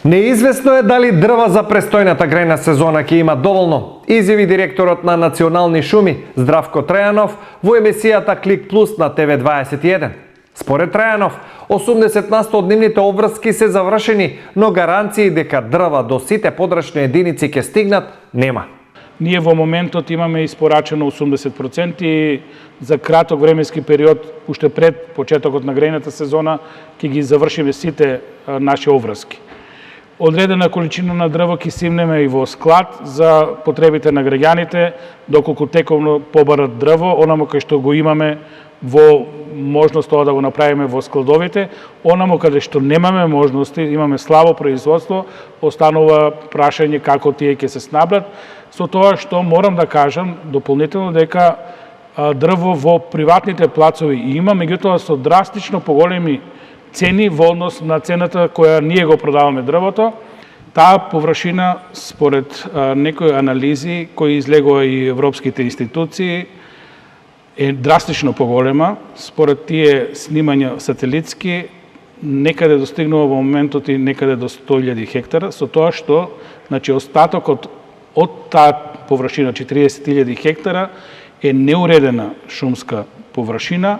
Неизвестно е дали дрва за престојната грејна сезона ќе има доволно, изјави директорот на Национални шуми Здравко Трајанов во емисијата Клик Плюс на ТВ21. Според Трајанов, 80% од нивните обврски се завршени, но гаранции дека дрва до сите подрачни единици ќе стигнат нема. Ние во моментот имаме испорачено 80% и за краток временски период, уште пред почетокот на грејната сезона, ќе ги завршиме сите наши обврски. Одредена количина на дрво ќе симнеме и во склад за потребите на граѓаните, доколку тековно побарат дрво, онамо кај што го имаме во можност тоа да го направиме во складовите, онамо каде што немаме можности, имаме слабо производство, останува прашање како тие ќе се снабдат, со тоа што морам да кажам дополнително дека дрво во приватните плацови има, меѓутоа со драстично поголеми цени во однос на цената која ние го продаваме дрвото. Таа површина, според некои анализи кои излегува и европските институции, е драстично поголема. Според тие снимања сателитски, некаде достигнува во моментот и некаде до 100.000 хектара, со тоа што остатокот од таа површина, 40.000 хектара, е неуредена шумска површина.